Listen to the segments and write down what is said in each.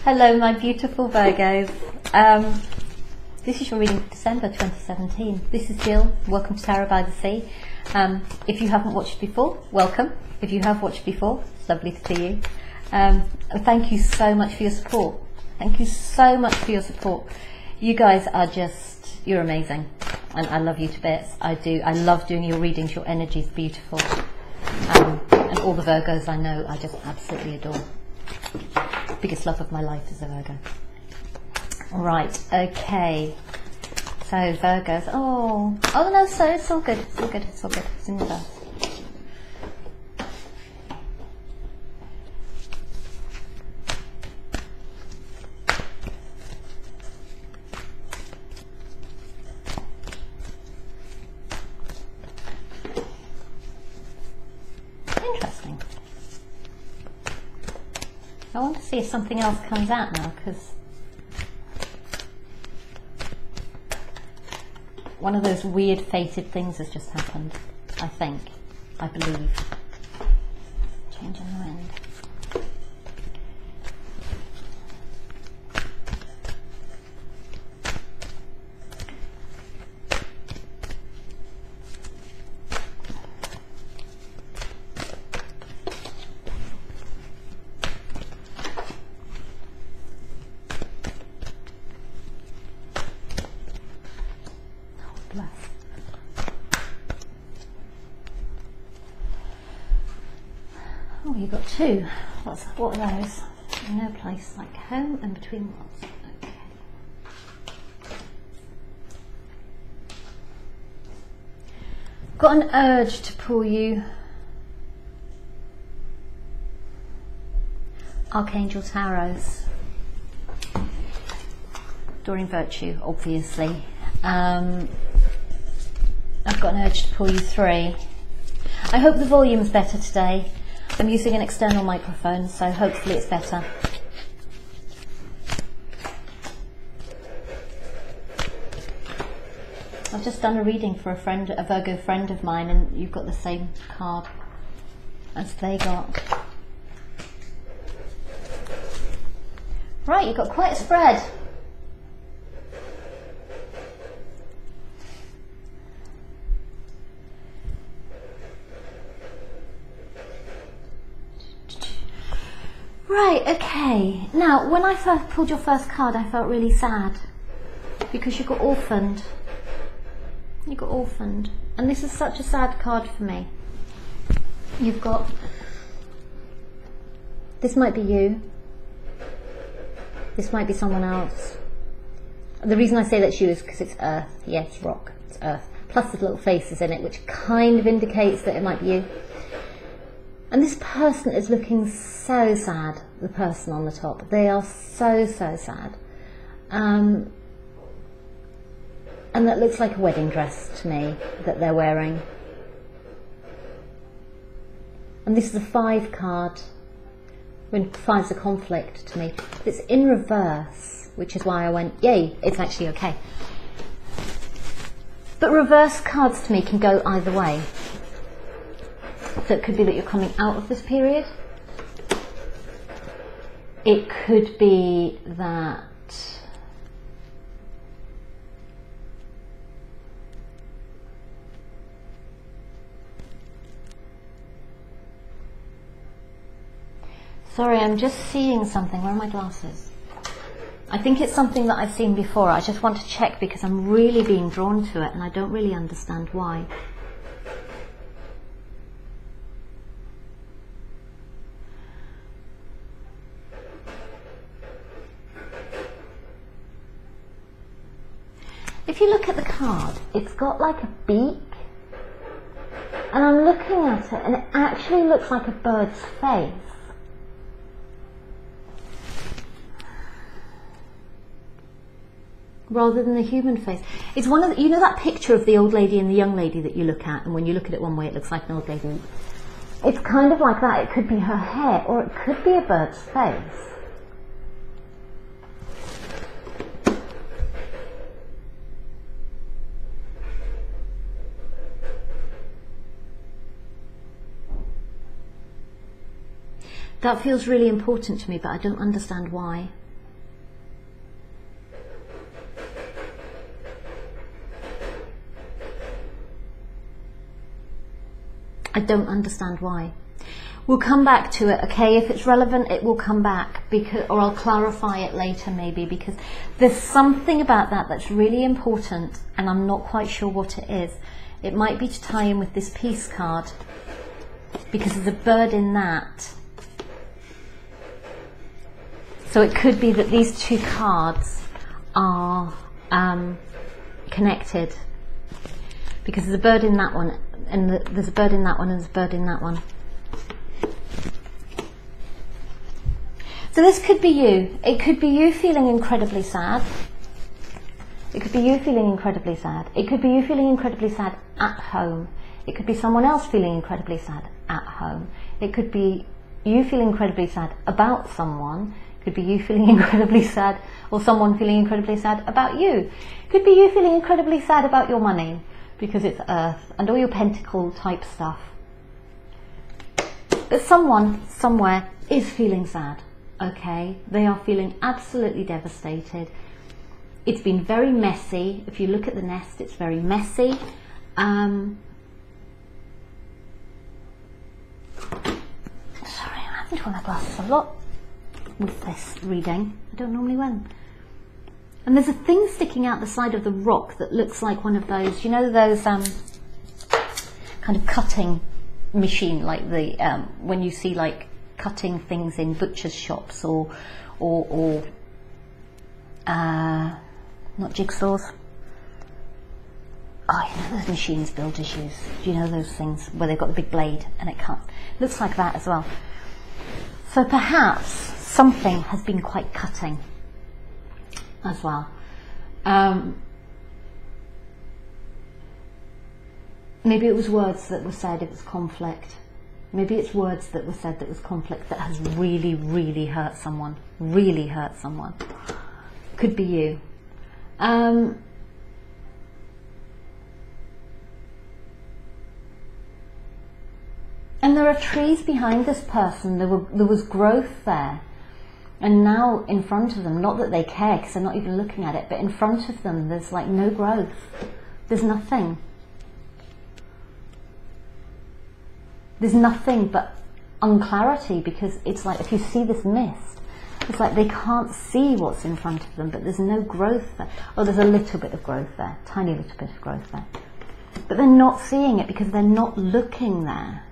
Hello, my beautiful Virgos. This is your reading for December 2017. This is Jill. Welcome to Tarot by the Sea. If you haven't watched before, welcome. If you have watched before, it's lovely to see you. Thank you so much for your support. Thank you so much for your support. You guys are just, you're amazing. And I love you to bits. I do. I love doing your readings. Your energy is beautiful. And all the Virgos I know, I just absolutely adore. Biggest love of my life is a Virgo. Right, okay. So Virgos, oh no, so it's all good, it's all good, it's all good, it's in the verse. Interesting. I want to see if something else comes out now, because one of those weird fated things has just happened, I think, I believe. Change in the wind. Oh, you got two. What are those? No place like home and between worlds. Okay. Got an urge to pull you Archangel Tarots. Doreen Virtue, obviously. I've got an urge to pull you three. I hope the volume's better today. I'm using an external microphone, so hopefully it's better. I've just done a reading for a Virgo friend of mine, and you've got the same card as they got. Right, you've got quite a spread. Right, okay. Now, when I first pulled your first card, I felt really sad because you got orphaned. You got orphaned. And this is such a sad card for me. You've got... This might be you. This might be someone else. The reason I say that's you is because it's earth. Yeah, it's rock. It's earth. Plus the little faces in it, which kind of indicates that it might be you. And this person is looking so sad, the person on the top. They are so sad. And that looks like a wedding dress to me that they're wearing. And this is a 5 card. When 5's a conflict to me. It's in reverse, which is why I went, yay, it's actually okay. But reverse cards to me can go either way. So it could be that you're coming out of this period. It could be that sorry, I'm just seeing something. Where are my glasses? I think it's something that I've seen before. I just want to check because I'm really being drawn to it and I don't really understand why. If you look at the card, it's got like a beak, and I'm looking at it and it actually looks like a bird's face. Rather than the human face. It's one of the, you know that picture of the old lady and the young lady that you look at, and when you look at it one way it looks like an old lady. It's kind of like that. It could be her hair or it could be a bird's face. That feels really important to me, but I don't understand why. I don't understand why. We'll come back to it, okay? If it's relevant, it will come back, because, or I'll clarify it later maybe, because there's something about that that's really important and I'm not quite sure what it is. It might be to tie in with this peace card, because there's a bird in that. So it could be that these two cards are connected, because there's a bird in that one, and there's a bird in that one, and there's a bird in that one. So this could be you. It could be you feeling incredibly sad. It could be you feeling incredibly sad. It could be you feeling incredibly sad at home. It could be someone else feeling incredibly sad at home. It could be you feeling incredibly sad about someone. It could be you feeling incredibly sad, or someone feeling incredibly sad about you. It could be you feeling incredibly sad about your money, because it's Earth and all your pentacle type stuff. But someone somewhere is feeling sad. Okay, they are feeling absolutely devastated. It's been very messy. If you look at the nest, it's very messy. Sorry, I'm having to wear my glasses a lot with this reading. I don't normally wear them. And there's a thing sticking out the side of the rock that looks like one of those, you know, those kind of cutting machine, like the when you see like cutting things in butcher's shops, or not jigsaws. Oh, you know those machines builders use. Do you know those things where they've got the big blade and it cuts? Looks like that as well. So perhaps something has been quite cutting as well. Maybe it was words that were said, it was conflict. Maybe it's words that were said that was conflict that has really, really hurt someone. Really hurt someone. Could be you. And there are trees behind this person. There was growth there. And now in front of them, not that they care because they're not even looking at it, but in front of them there's like no growth. There's nothing. There's nothing but unclarity, because it's like if you see this mist, it's like they can't see what's in front of them, but there's no growth there. Oh, there's a little bit of growth there, tiny little bit of growth there. But they're not seeing it because they're not looking there.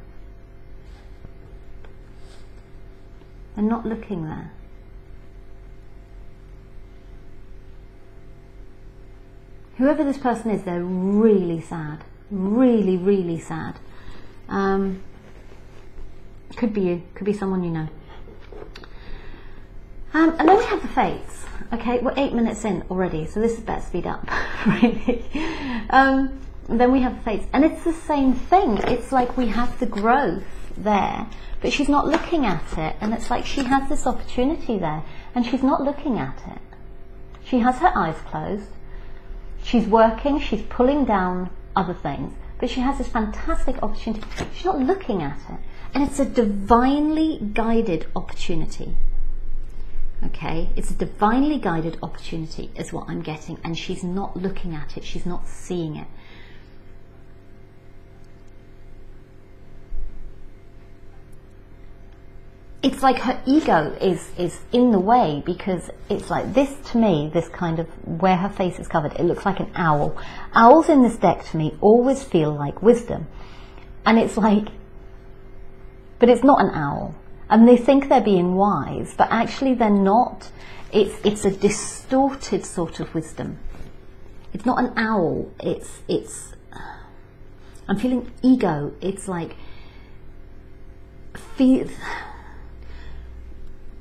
They're not looking there. Whoever this person is, they're really sad. Really, really sad. Could be you, could be someone you know. And then we have the fates. Okay, we're 8 minutes in already, so this is better speed up, really. And then we have the fates, and it's the same thing. It's like we have the growth there, but she's not looking at it, and it's like she has this opportunity there, and she's not looking at it. She has her eyes closed. She's working, she's pulling down other things, but she has this fantastic opportunity. She's not looking at it. And it's a divinely guided opportunity. Okay, it's a divinely guided opportunity is what I'm getting, and she's not looking at it, she's not seeing it. It's like her ego is in the way, because it's like this to me, this kind of where her face is covered, it looks like an owl. Owls in this deck to me always feel like wisdom. And it's like, but it's not an owl. And they think they're being wise, but actually they're not. It's a distorted sort of wisdom. It's not an owl. It's. I'm feeling ego. It's like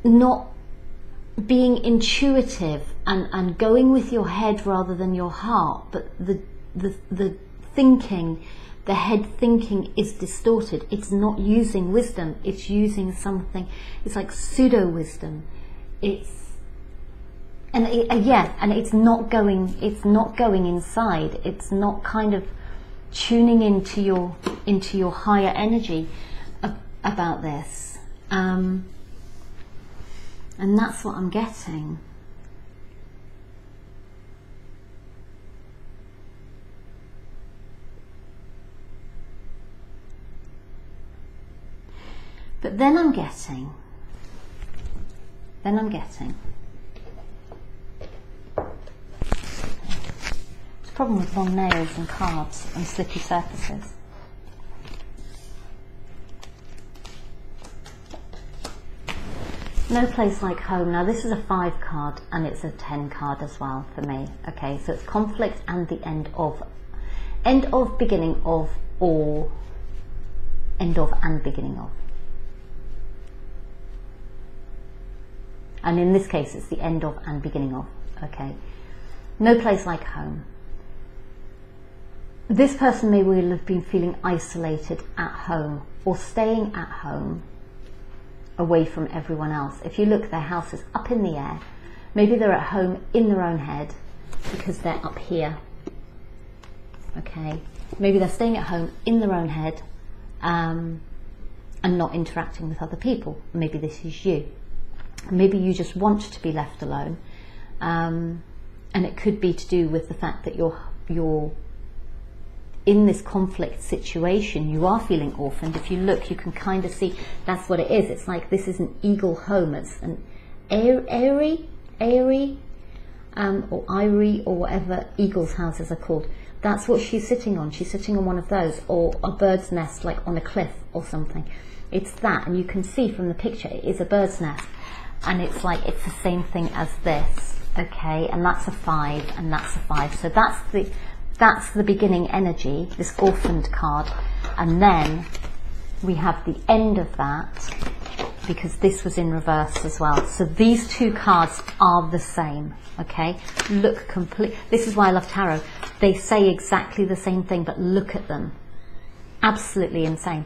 not being intuitive and going with your head rather than your heart, but the thinking. The head thinking is distorted. It's not using wisdom. It's using something. It's like pseudo wisdom. And it's not going. It's not going inside. It's not kind of tuning into your higher energy about this. And that's what I'm getting. But then I'm getting it's a problem with long nails and cards and slippy surfaces. No place like home. Now this is a 5 card and it's a 10 card as well for me. Okay, so it's conflict and the end of, beginning of, or end of and beginning of. And in this case it's the end of and beginning of. Okay, no place like home. This person may well have been feeling isolated at home or staying at home away from everyone else. If you look, their house is up in the air. Maybe they're at home in their own head because they're up here. Okay, maybe they're staying at home in their own head and not interacting with other people. Maybe this is you. Maybe you just want to be left alone, and it could be to do with the fact that you're in this conflict situation. You are feeling orphaned. If you look, you can kind of see that's what it is. It's like this is an eagle home. It's an airy, or irie, or whatever eagles' houses are called. That's what she's sitting on. She's sitting on one of those, or a bird's nest, like on a cliff or something. It's that, and you can see from the picture it is a bird's nest, and it's like it's the same thing as this. Okay, and that's a 5, and that's a 5. So that's the beginning energy, this orphaned card, and then we have the end of that because this was in reverse as well. So these 2 cards are the same. Okay, look complete. This is why I love tarot. They say exactly the same thing, but look at them. Absolutely insane.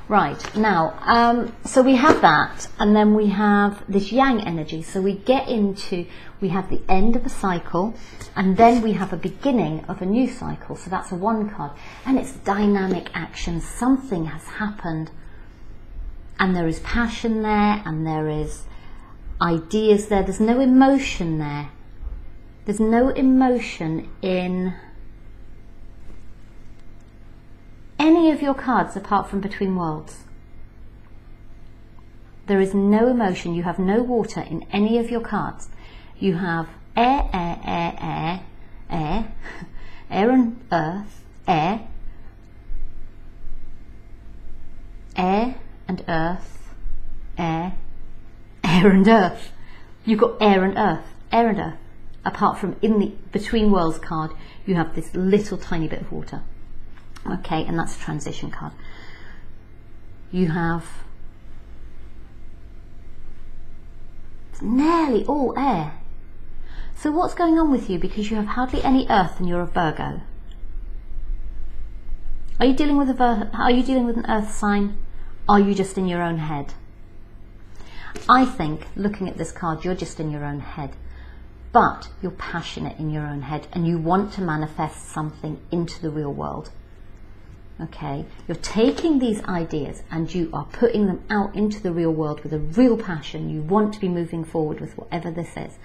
Right, now, so we have that, and then we have this yang energy. So we have the end of a cycle, and then we have a beginning of a new cycle. So that's a 1 card, and it's dynamic action. Something has happened, and there is passion there, and there is ideas there. There's no emotion there. There's no emotion in any of your cards apart from Between Worlds. There is no emotion. You have no water in any of your cards. You have air, air and earth, air and earth, air and earth. You've got air and earth. Apart from in the Between Worlds card, you have this little tiny bit of water. Okay, and that's a transition card. You have nearly all air. So what's going on with you? Because you have hardly any earth and you're a Virgo. Are you dealing with an earth sign? Are you just in your own head? I think, looking at this card, you're just in your own head. But you're passionate in your own head and you want to manifest something into the real world. Okay, you're taking these ideas and you are putting them out into the real world with a real passion. You want to be moving forward with whatever this is.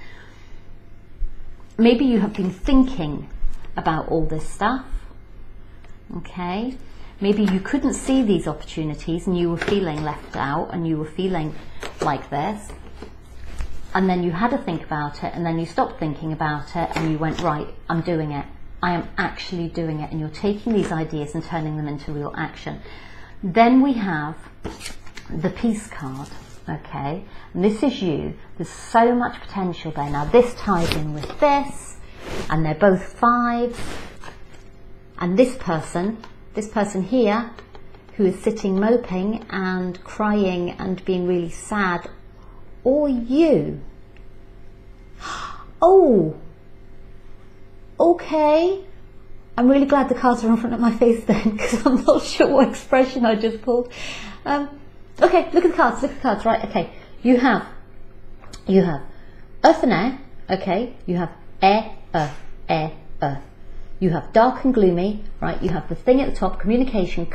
Maybe you have been thinking about all this stuff. Okay, maybe you couldn't see these opportunities and you were feeling left out and you were feeling like this. And then you had to think about it, and then you stopped thinking about it and you went, right, I'm doing it. I am actually doing it. And you're taking these ideas and turning them into real action. Then we have the Peace card, okay? And this is you. There's so much potential there. Now this ties in with this, and they're both 5s. And this person here, who is sitting moping and crying and being really sad, or you. Oh, okay. I'm really glad the cards are in front of my face then, because I'm not sure what expression I just pulled. Okay, look at the cards, right? Okay, you have earth and air, okay? You have air, earth. You have dark and gloomy, right? You have the thing at the top, communication,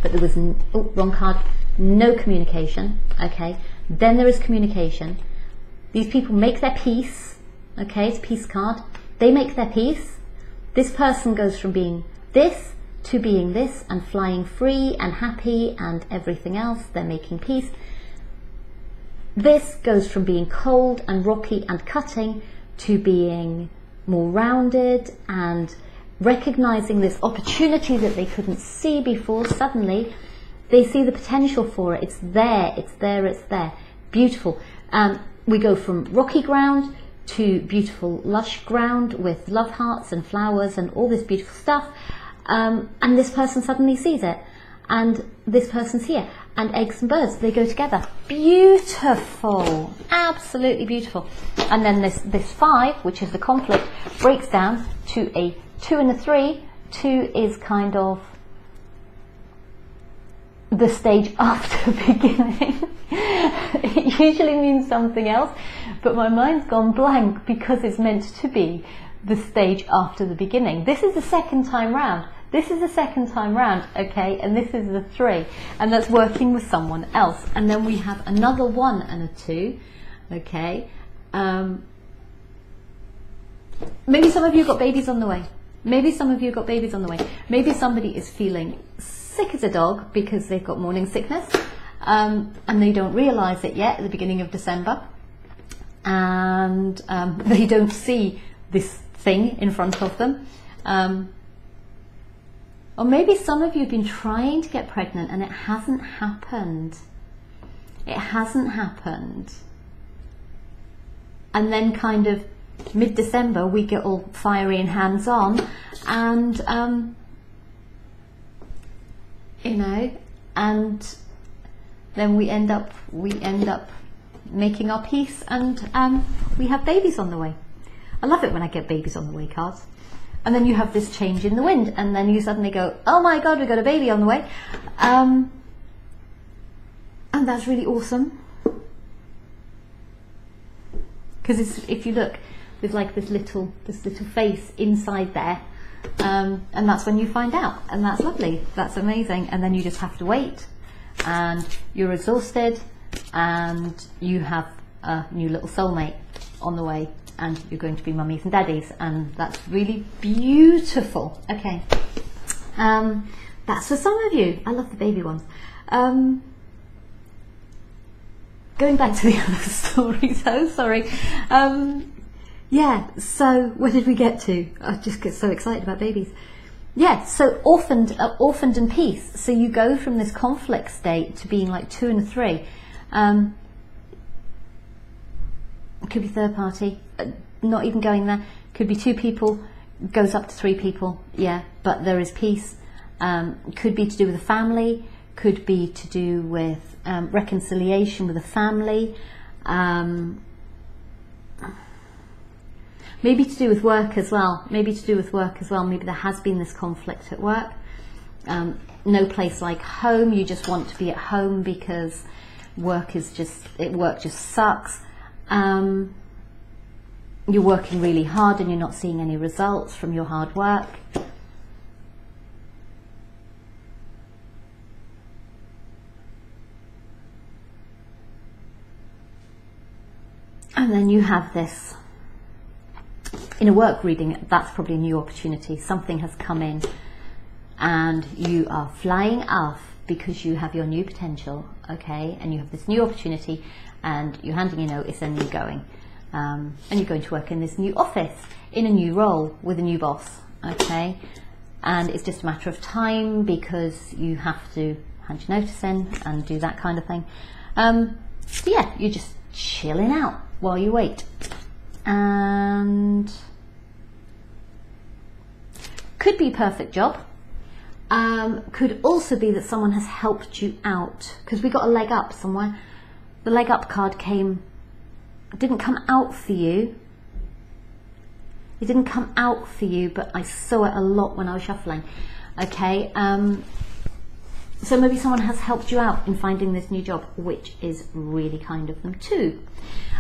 but there was, wrong card, no communication, okay? Then there is communication. These people make their peace, okay? It's a peace card. They make their peace. This person goes from being this to being this and flying free and happy and everything else. They're making peace. This goes from being cold and rocky and cutting to being more rounded and recognizing this opportunity that they couldn't see before. Suddenly they see the potential for it. It's there, it's there, it's there. Beautiful. We go from rocky ground to beautiful lush ground with love hearts and flowers and all this beautiful stuff, and this person suddenly sees it, and this person's here, and eggs and birds, they go together. Beautiful, absolutely beautiful. And then this 5, which is the conflict, breaks down to a 2 and a 3. 2 is kind of the stage after beginning. It usually means something else, but my mind's gone blank because it's meant to be the stage after the beginning. This is the second time round. This is the second time round, okay, and this is the 3, and that's working with someone else. And then we have another 1 and a 2, okay. Maybe some of you got babies on the way. Maybe some of you got babies on the way. Maybe somebody is feeling sick as a dog because they've got morning sickness, and they don't realize it yet at the beginning of December, and they don't see this thing in front of them. Or maybe some of you have been trying to get pregnant and it hasn't happened. It hasn't happened. And then kind of mid-December we get all fiery and hands-on, and you know, and then we end up making our peace, and we have babies on the way. I love it when I get babies on the way cards. And then you have this change in the wind, and then you suddenly go, oh my God, we've got a baby on the way. And that's really awesome. Because if you look, there's like this little face inside there, and that's when you find out, and that's lovely, that's amazing. And then you just have to wait, and you're exhausted, and you have a new little soulmate on the way, and you're going to be mummies and daddies, and that's really beautiful. Okay, that's for some of you. I love the baby ones. Going back to the other story, so sorry. Yeah, so where did we get to? I just get so excited about babies. Yeah, so orphaned and peace. So you go from this conflict state to being like 2 and a 3. It could be third party, not even going there. Could be 2 people, goes up to 3 people. Yeah, but there is peace. Could be to do with a family. Could be to do with reconciliation with a family. Maybe to do with work as well. Maybe there has been this conflict at work. No place like home. You just want to be at home because work just sucks. You're working really hard and you're not seeing any results from your hard work. And then you have this. In a work reading, that's probably a new opportunity. Something has come in and you are flying off because you have your new potential, okay? And you have this new opportunity and you're handing your notice and you're going. And you're going to work in this new office, in a new role with a new boss, okay? And it's just a matter of time because you have to hand your notice in and do that kind of thing. So yeah, you're just chilling out while you wait. And could be a perfect job. Could also be that someone has helped you out, because we got a leg up somewhere. The leg up card didn't come out for you. It didn't come out for you, but I saw it a lot when I was shuffling. Okay, so maybe someone has helped you out in finding this new job, which is really kind of them too.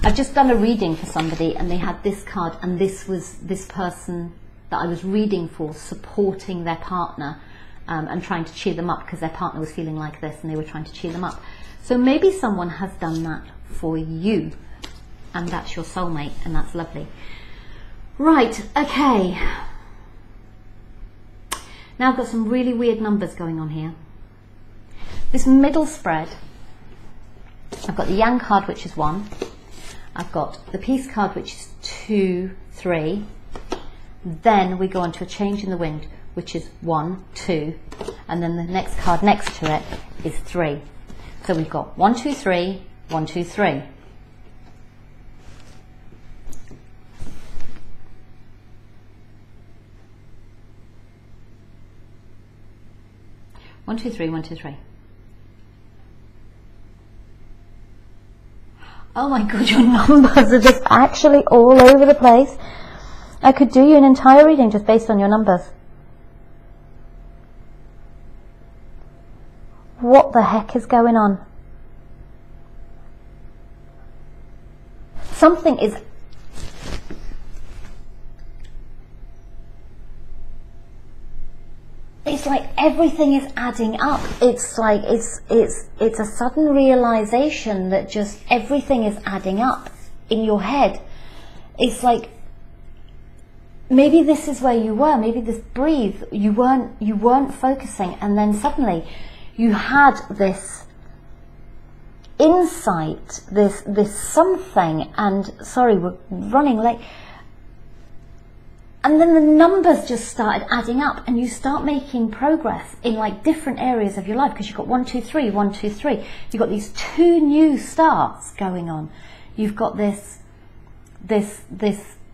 I've just done a reading for somebody and they had this card, and this was this person that I was reading for supporting their partner and trying to cheer them up because their partner was feeling like this and they were trying to cheer them up. So maybe someone has done that for you, and that's your soulmate, and that's lovely. Right, okay. Now I've got some really weird numbers going on here. This middle spread, I've got the Yang card, which is 1. I've got the Peace card, which is 2, 3. Then we go on to a change in the wind, which is 1, 2. And then the next card next to it is 3. So we've got 1, 2, 3, 1, 2, 3. One, two, three, 1, 2, 3. Oh my god, your numbers are just actually all over the place. I could do you an entire reading just based on your numbers. What the heck is going on? Something is... It's like everything is adding up. It's like it's a sudden realization that just everything is adding up in your head. It's like maybe this is where you were, maybe this breathe, you weren't focusing, and then suddenly you had this insight, this something, and sorry, we're running late. And then the numbers just started adding up, and you start making progress in like different areas of your life, because you've got 1, 2, 3, 1, 2, 3. You've got these 2 new starts going on. You've got this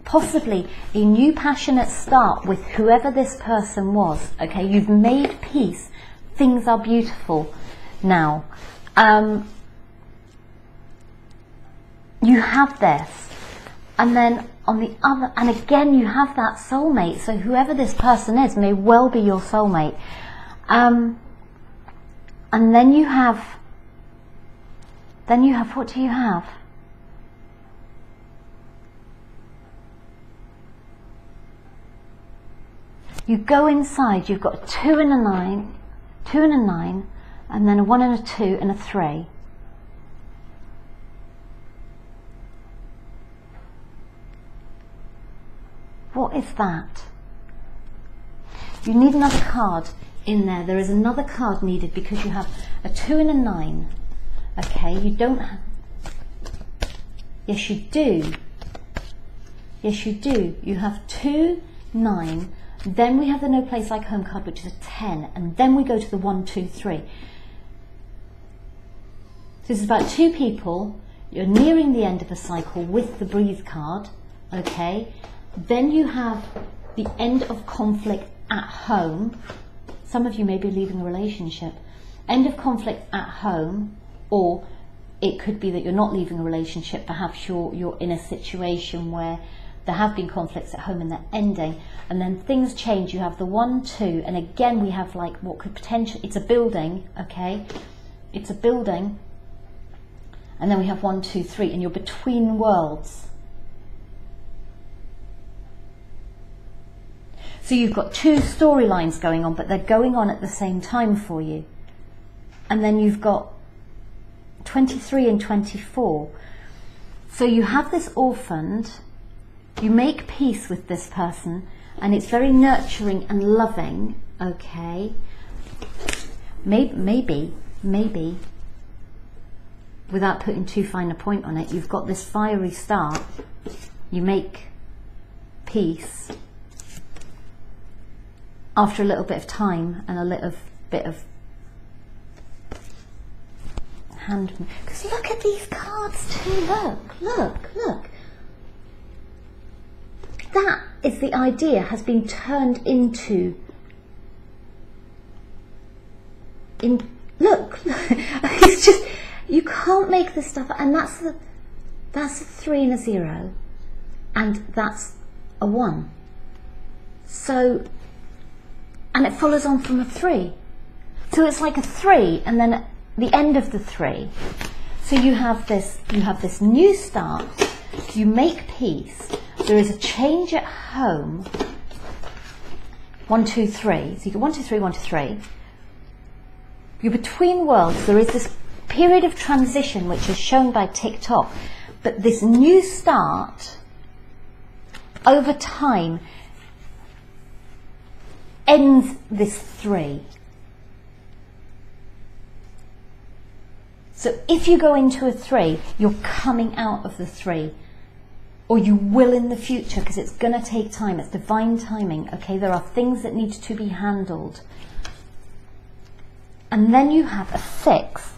possibly a new passionate start with whoever this person was. Okay, you've made peace. Things are beautiful now. You have this, and then on the other, and again you have that soulmate. So whoever this person is may well be your soulmate. And then you have, what do you have? You go inside, you've got a 2 and a 9, 2 and a 9, and then a 1 and a 2 and a 3. What is that? You need another card in there. There is another card needed because you have a 2 and a 9. Okay, you don't have... Yes, you do. Yes, you do. You have 2, 9. Then we have the No Place Like Home card, which is a 10. And then we go to the 1, 2, 3. So this is about 2 people. You're nearing the end of a cycle with the Breathe card. Okay. Then you have the end of conflict at home. Some of you may be leaving a relationship. End of conflict at home, or it could be that you're not leaving a relationship. Perhaps you're in a situation where there have been conflicts at home and they're ending, and then things change. You have the 1, 2, and again we have like what could potentially, it's a building, okay? It's a building, and then we have 1, 2, 3, and you're between worlds. So you've got 2 storylines going on, but they're going on at the same time for you. And then you've got 23 and 24. So you have this orphaned, you make peace with this person, and it's very nurturing and loving, okay? Maybe, without putting too fine a point on it, you've got this fiery start, you make peace. After a little bit of time and a little bit of hand, because look at these cards too. Look. That is the idea has been turned into. Look. It's just you can't make this stuff, and that's a 3 and a 0, and that's a 1. So. And it follows on from a 3. So it's like a 3 and then the end of the 3. So you have this new start, you make peace, there is a change at home. 1, 2, 3. So you get 1, 2, 3, 1, 2, 3. You're between worlds, there is this period of transition which is shown by TikTok, but this new start over time, ends this 3. So if you go into a 3, you're coming out of the 3. Or you will in the future, because it's going to take time. It's divine timing. Okay, there are things that need to be handled. And then you have a 6.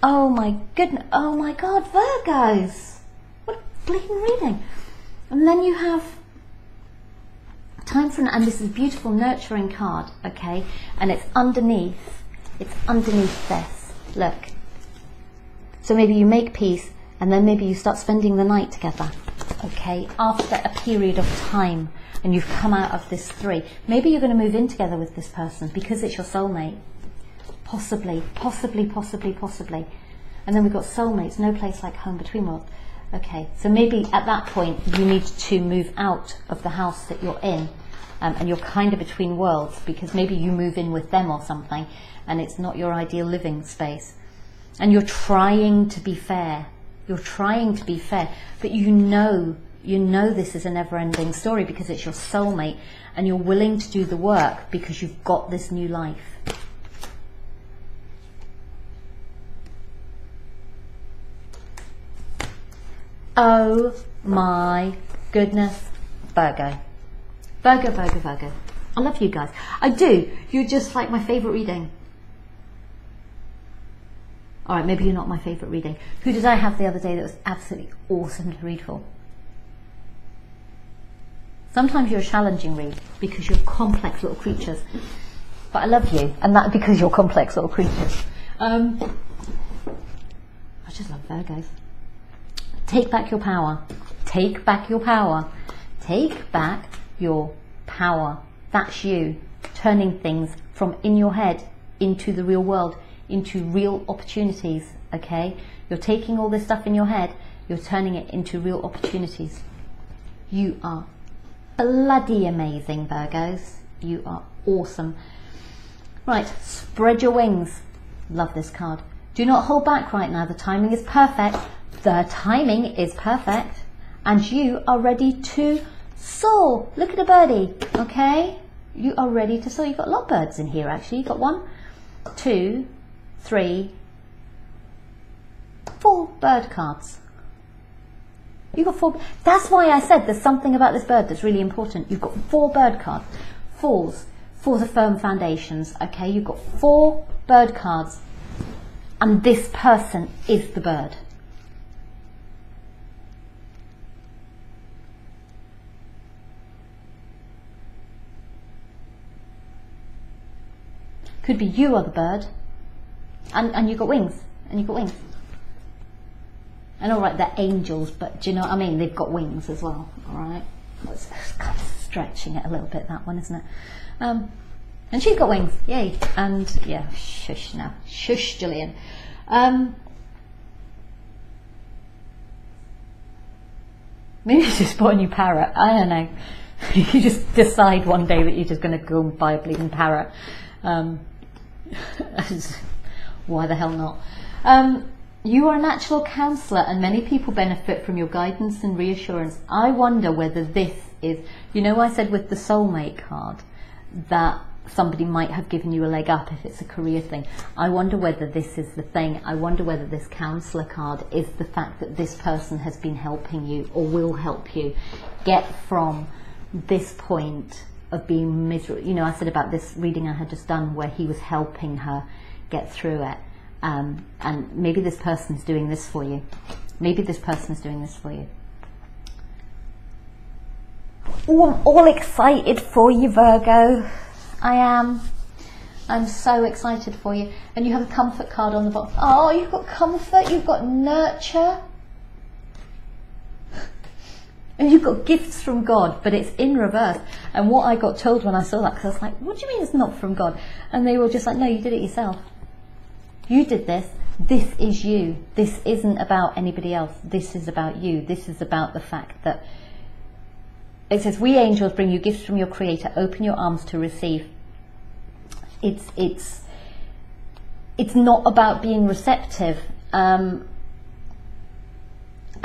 Oh my goodness. Oh my God, Virgos. What a bleeding reading. And then you have time for, and this is a beautiful nurturing card, okay? And it's underneath this. Look. So maybe you make peace, and then maybe you start spending the night together, okay? After a period of time, and you've come out of this 3. Maybe you're going to move in together with this person because it's your soulmate. Possibly. And then we've got soulmates, no place like home, between worlds. Okay, so maybe at that point you need to move out of the house that you're in, and you're kind of between worlds, because maybe you move in with them or something, and it's not your ideal living space. And you're trying to be fair. But you know this is a never-ending story because it's your soulmate, and you're willing to do the work because you've got this new life. Oh my goodness, Virgo. Virgo. I love you guys. I do. You're just like my favourite reading. Alright, maybe you're not my favourite reading. Who did I have the other day that was absolutely awesome to read for? Sometimes you're a challenging read because you're complex little creatures. But I love you, and that's because you're complex little creatures. I just love Virgos. Take back your power. Take back your power. Take back your power. That's you turning things from in your head into the real world, into real opportunities, okay? You're taking all this stuff in your head, you're turning it into real opportunities. You are bloody amazing, Virgos. You are awesome. Right, spread your wings. Love this card. Do not hold back right now. The timing is perfect. The timing is perfect. And you are ready to soar. Look at a birdie, okay? You are ready to soar. You've got a lot of birds in here, actually. You've got 1, 2, 3, 4 bird cards. You've got 4. That's why I said there's something about this bird that's really important. You've got 4 bird cards. 4s are firm foundations, okay? You've got 4 bird cards. And this person is the bird. Could be you are the bird, and you've got wings, and all right, they're angels, but do you know what I mean? They've got wings as well. All right, it's kind of stretching it a little bit, that one, isn't it? And she's got wings, yay! And yeah, shush now, shush, Gillian. Maybe you just bought a new parrot. I don't know. You just decide one day that you're just going to go and buy a bleeding parrot. Why the hell not? You are a natural counsellor, and many people benefit from your guidance and reassurance. I wonder whether this is, you know, I said with the soulmate card that somebody might have given you a leg up if it's a career thing. I wonder whether this is the thing. I wonder whether this counsellor card is the fact that this person has been helping you or will help you get from this point of being miserable. You know, I said about this reading I had just done where he was helping her get through it, and maybe this person is doing this for you. Maybe this person is doing this for you. Oh, I'm all excited for you, Virgo. I am. I'm so excited for you. And you have a comfort card on the bottom. Oh, you've got comfort, you've got nurture. And you've got gifts from God, but it's in reverse. And what I got told when I saw that, because I was like, what do you mean it's not from God? And they were just like, no, you did it yourself. You did this. This is you. This isn't about anybody else. This is about you. This is about the fact that it says, we angels bring you gifts from your Creator. Open your arms to receive. It's not about being receptive. I'd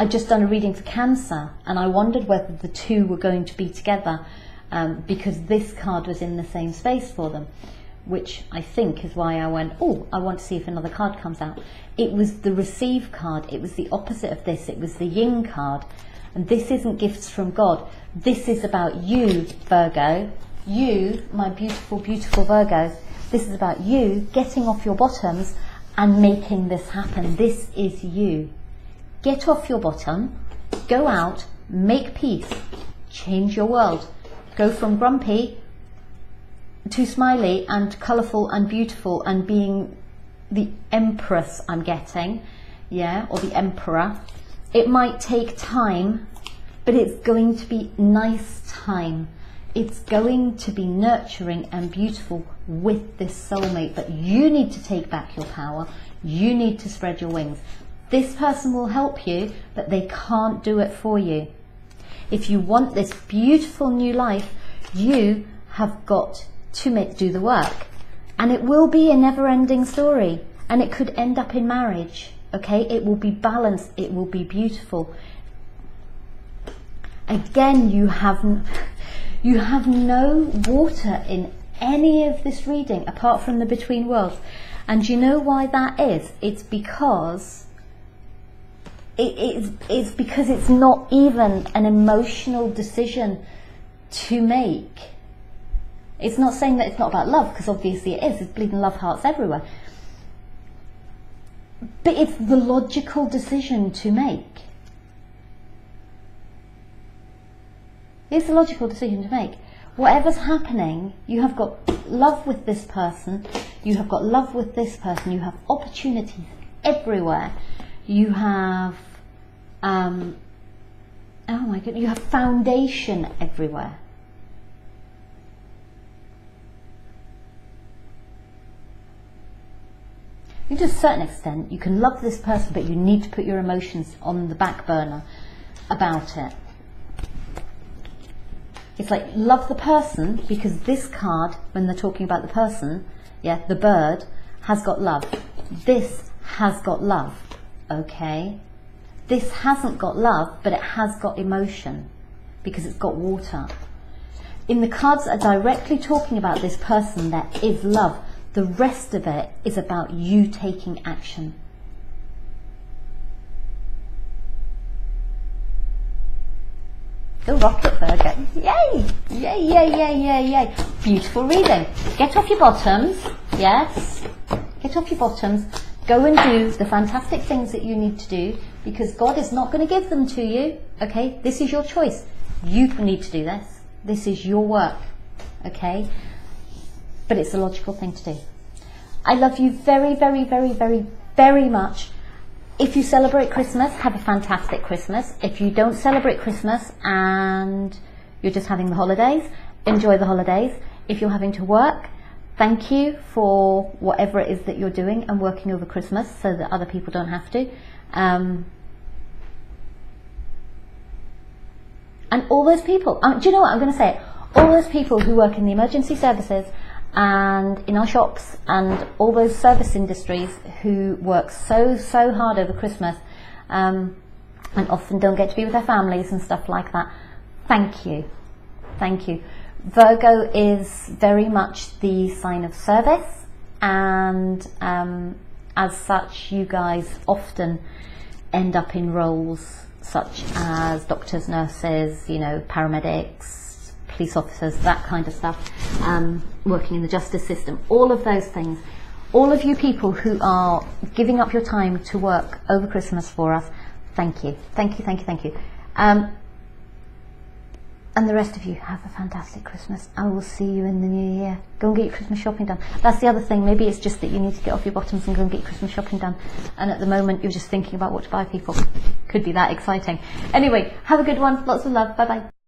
just done a reading for Cancer, and I wondered whether the two were going to be together. because this card was in the same space for them, which I think is why I went, oh, I want to see if another card comes out. It was the receive card. It was the opposite of this. It was the yin card. And this isn't gifts from God. This is about you, Virgo. You, my beautiful, beautiful Virgos. This is about you getting off your bottoms and making this happen. This is you. Get off your bottom, go out, make peace, change your world. Go from grumpy to smiley and colourful and beautiful and being the empress I'm getting, yeah, or the emperor. It might take time, but it's going to be nice time. It's going to be nurturing and beautiful with this soulmate, but you need to take back your power. You need to spread your wings. This person will help you, but they can't do it for you. If you want this beautiful new life, you have got to do the work. And it will be a never-ending story. And it could end up in marriage. Okay? It will be balanced. It will be beautiful. Again, you have no water in any of this reading apart from the between worlds. And you know why that is? It's because it's because it's not even an emotional decision to make. It's not saying that it's not about love, because obviously it is. There's bleeding love hearts everywhere. But it's the logical decision to make. It's a logical decision to make. Whatever's happening, you have got love with this person, you have got love with this person, you have opportunities everywhere. You have, oh my goodness, you have foundation everywhere. To a certain extent, you can love this person, but you need to put your emotions on the back burner about it. It's like, love the person, because this card, when they're talking about the person, yeah, the bird, has got love. This has got love, okay? This hasn't got love, but it has got emotion, because it's got water. In the cards that are directly talking about this person, there is love. The rest of it is about you taking action. Go rocket, Virgo. Yay! Yay, yay, yay, yay, yay. Beautiful reading. Get off your bottoms. Yes. Get off your bottoms. Go and do the fantastic things that you need to do, because God is not going to give them to you. Okay? This is your choice. You need to do this. This is your work. Okay? But it's a logical thing to do. I love you very, very, very, very, very much. If you celebrate Christmas, have a fantastic Christmas. If you don't celebrate Christmas and you're just having the holidays, enjoy the holidays. If you're having to work, thank you for whatever it is that you're doing and working over Christmas so that other people don't have to. And all those people, do you know what I'm going to say? All those people who work in the emergency services and in our shops and all those service industries who work so hard over Christmas and often don't get to be with their families and stuff like that, thank you. Thank you. Virgo is very much the sign of service, and as such you guys often end up in roles such as doctors, nurses, you know, paramedics, police officers, that kind of stuff, working in the justice system, all of those things. All of you people who are giving up your time to work over Christmas for us, thank you. Thank you, thank you, thank you. And the rest of you, have a fantastic Christmas. I will see you in the new year. Go and get your Christmas shopping done. That's the other thing. Maybe it's just that you need to get off your bottoms and go and get your Christmas shopping done. And at the moment, you're just thinking about what to buy people. Could be that exciting. Anyway, have a good one. Lots of love. Bye-bye.